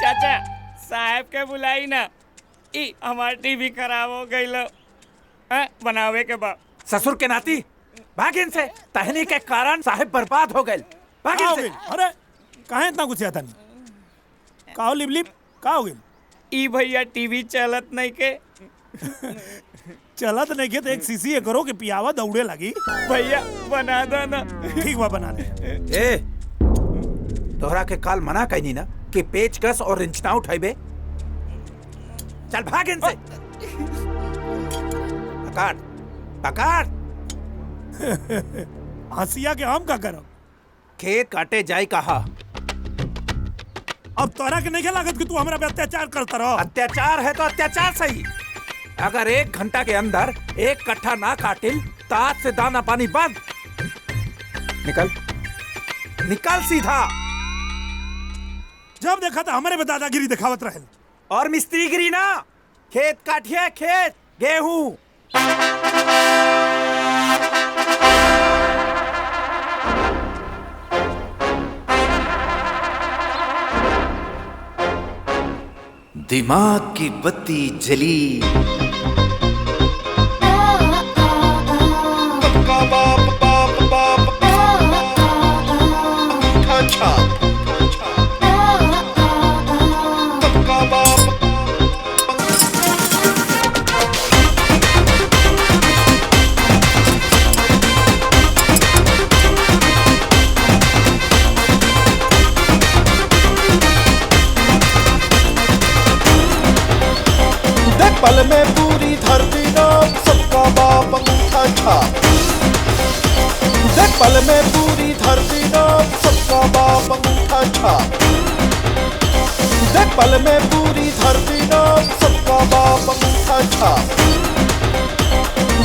चाचा साहब के बुलाई ना, ई हमार टीवी खराब हो गई लो बनावे के बाद। ससुर के नाती भागिन से तहनी के कारण साहब बर्बाद हो गए। भागिन से। अरे काहे इतना गुस्सा था नहीं? काहो लिप का हो गई? ई भैया टीवी चलत नहीं के। चलत नहीं के तो एक सीसी करो कि पियावा दौड़े लगी। भैया बना दो ना। ठीक बा बना दे। ए तोहरा के काल मना कहनी ना कि पेचकस और रिंच ना उठाइबे। चल भाग इनसे। पकड़ पकड़। हंसिया के हम का करब? खेत काटे जाए कहा। अब तोरा के नहीं लागत कि तू हमरा पे अत्याचार करता रहो? अत्याचार है तो अत्याचार सही। अगर 1 घंटा के अंदर 1 कट्ठा ना काटिल तो आज से दाना पानी बंद। निकल निकल सीधा। जब देखा था हमारे पे दादागिरी दिखावत रहे। और मिस्त्रीगिरी ना, खेत काटिए खेत गेहूं। दिमाग की बत्ती जली। पल में पूरी धरती नाम सबका बाप अंगूठा छाप। देख पल में पूरी धरती नाम सबका बाप अंगूठा छाप। देख पल में पूरी धरती नाम सबका बाप अंगूठा छाप।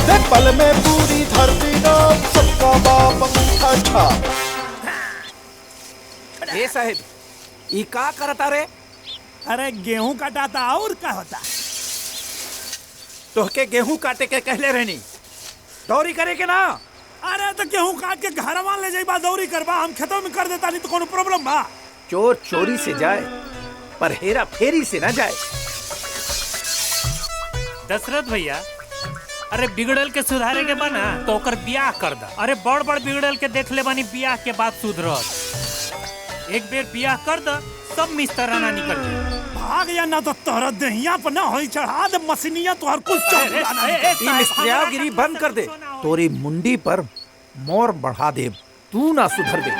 देख पल में पूरी धरती नाम सबका बाप अंगूठा छाप। ए साहब ई का करता रे? अरे गेहूं कटाता और क्या होता? तोहके गेहूं काटे के कहले रहनी, दौरी करे के ना। अरे तो गेहूं काट के घरवा ले जाइबा, दौरी करबा, हम खेतों में कर देता नहीं तो कोनो प्रॉब्लम बा? चोर चोरी से जाए पर हेरा फेरी से ना जाए। दशरथ भैया, अरे बिगड़ल के सुधारे के बना तो ओकर बियाह कर दा। अरे बड़ बड़ बिगड़ल के देख ले बानी बियाह के बाद सुधरत। एक बेर बियाह कर दा, सब मिस्त्राना निकल जाए। भाग या ना तो तोहरा देहिया पर ना होई चढ़ा दे मशीनिया तोहर कुछ चौक। ई मिस्त्रियागिरी बंद कर दे, तोरी मुंडी पर मोर बढ़ा दे, तू ना सुधर दे।